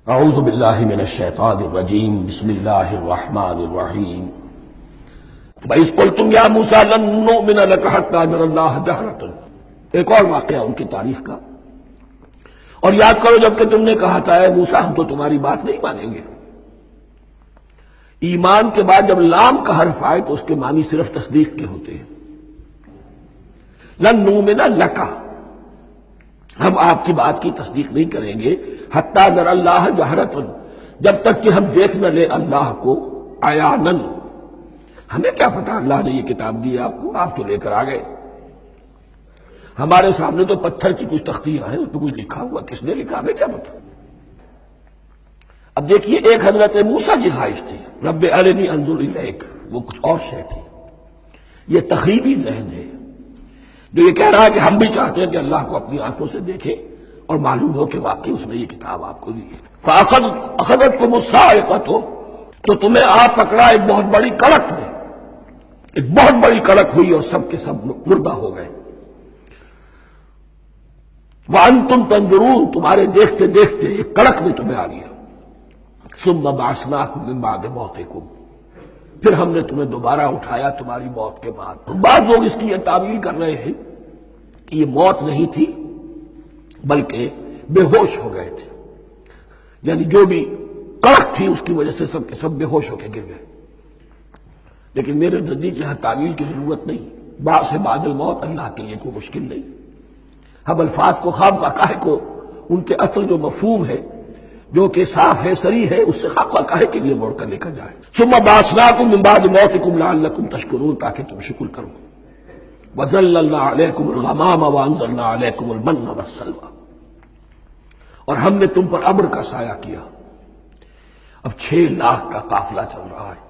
اعوذ باللہ من الشیطان الرجیم بسم اللہ الرحمن الرحیم وَإِذْ قُلْتُمْ يَا مُوسَىٰ لَن نُّؤْمِنَ لَكَ حَتَّىٰ نَرَى اللَّهَ جَهْرَةً۔ ایک اور واقعہ ان کی تاریخ کا، اور یاد کرو جب کہ تم نے کہا تھا اے موسیٰ ہم تو تمہاری بات نہیں مانیں گے۔ ایمان کے بعد جب لام کا حرف آئے تو اس کے معنی صرف تصدیق کے ہوتے ہیں۔ لن نؤمن لک، ہم آپ کی بات کی تصدیق نہیں کریں گے، حتیٰ نری اللہ جہرۃ، جب تک کہ ہم دیکھ نہ لیں اللہ کو عیاناً۔ ہمیں کیا پتا اللہ نے یہ کتاب دی آپ کو، آپ تو لے کر آ گئے، ہمارے سامنے تو پتھر کی کچھ تختیاں ہیں، اس پہ کچھ لکھا ہوا، کس نے لکھا ہمیں کیا پتا۔ اب دیکھیے ایک حضرت موسیٰ کی خواہش تھی رب ارنی انظر الیک، وہ کچھ اور شے تھی۔ یہ تخریبی ذہن ہے جو یہ کہہ رہا ہے کہ ہم بھی چاہتے ہیں کہ اللہ کو اپنی آنکھوں سے دیکھیں اور معلوم ہو کہ واقعی اس نے یہ کتاب آپ کو دی ہے۔ فَأَخَذَتْكُمُ الصَّاعِقَةُ، تو تمہیں آپ پکڑا ایک بہت بڑی کڑک میں، ایک بہت بڑی کڑک ہوئی اور سب کے سب مردہ ہو گئے۔ وَأَنْتُمْ تَنظُرُونَ، تمہارے دیکھتے دیکھتے ایک کڑک میں تمہیں آ گیا۔ ثُمَّ بَعَثْنَاكُمْ مِن بَعْدِ مَوْتِكُمْ، پھر ہم نے تمہیں دوبارہ اٹھایا تمہاری موت کے بعد۔ بعض لوگ اس کی یہ تعویل کر رہے ہیں کہ یہ موت نہیں تھی بلکہ بے ہوش ہو گئے تھے، یعنی جو بھی کڑک تھی اس کی وجہ سے سب کے سب بے ہوش ہو کے گر گئے۔ لیکن میرے نزدیک یہاں تعویل کی ضرورت نہیں، بعد سے بعد الموت اللہ کے لیے کوئی مشکل نہیں۔ ہم الفاظ کو خواب کا کو ان کے اصل جو مفہوم ہے جو کہ صاف ہے صریح ہے اس سے خواب کا کے لیے موڑ کر لے کر جائے۔ ثم بعثناکم من بعد موتکم لعلکم تشکرون، تاکہ تم شکر کرو۔ وظللنا علیکم الغمام وانزلنا علیکم المن والسلوى، اور ہم نے تم پر ابر کا سایہ کیا۔ اب 6 لاکھ کا قافلہ چل رہا ہے،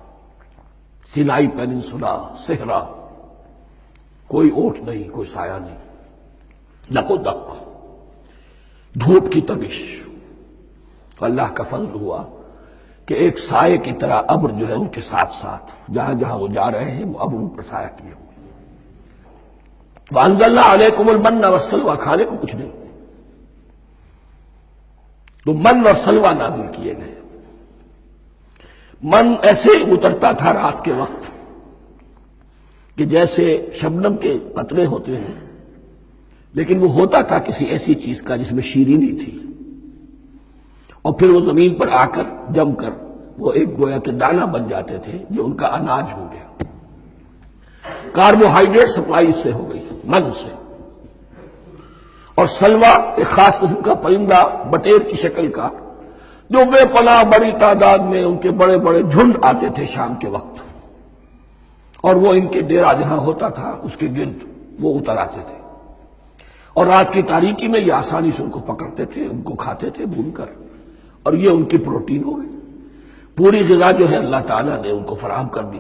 سینائی پیننسولا، صحرا، کوئی اونٹ نہیں، کوئی سایہ نہیں، دق و دق، دھوپ کی تبش۔ تو اللہ کا فضل ہوا کہ ایک سائے کی طرح ابر جو ہے ان کے ساتھ ساتھ جہاں جہاں وہ جا رہے ہیں وہ ابر ان پر سایہ کیے ہوئے۔ وَأَنزَلْنَا عَلَيْكُمُ الْمَنَّ وَالسَّلْوَىٰ، کھانے کو کچھ نہیں تو من اور سلوہ نازل کیے گئے۔ من ایسے اترتا تھا رات کے وقت کہ جیسے شبنم کے قطرے ہوتے ہیں، لیکن وہ ہوتا تھا کسی ایسی چیز کا جس میں شیرینی تھی، اور پھر وہ زمین پر آ کر جم کر وہ ایک گویا کے دانہ بن جاتے تھے جو ان کا اناج ہو گیا۔ کاربوہائیڈریٹ سپلائی اس سے ہو گئی، من سے۔ اور سلوہ ایک خاص قسم کا پرندہ بٹیر کی شکل کا جو بے پناہ بڑی تعداد میں ان کے بڑے بڑے جھنڈ آتے تھے شام کے وقت، اور وہ ان کے ڈیرا جہاں ہوتا تھا اس کے گرد وہ اتر آتے تھے، اور رات کی تاریکی میں یہ آسانی سے ان کو پکڑتے تھے، ان کو کھاتے تھے بھون کر، اور یہ ان کی پروٹین ہو گئی۔ پوری غذا جو ہے اللہ تعالیٰ نے ان کو فراہم کر دی۔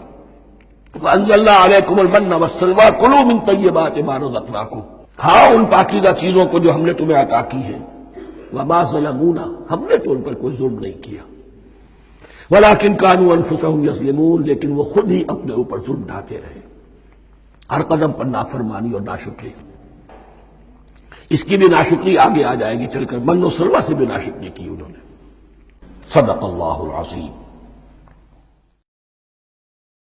وَأَنزَلْنَا عَلَيْكُمُ الْمَنَّ وَالسَّلْوَىٰ كُلُوا مِن طَيِّبَاتِ مَا رَزَقْنَاكُمْ، کھاؤ ان پاکیزہ چیزوں کو جو ہم نے تمہیں عطا کی ہیں۔ وَمَا ظَلَمُونَا، ہم نے تو ان پر کوئی ظلم نہیں کیا، وَلَٰكِن كَانُوا أَنفُسَهُمْ يَظْلِمُونَ، لیکن وہ خود ہی اپنے اوپر ظلم ڈھاتے رہے، ہر قدم پر نافرمانی اور ناشکری۔ اس کی بھی ناشکری آگے آ جائے گی چل کر، من و سلوہ سے بھی ناشکری کی انہوں نے۔ صدق اللہ العظیم۔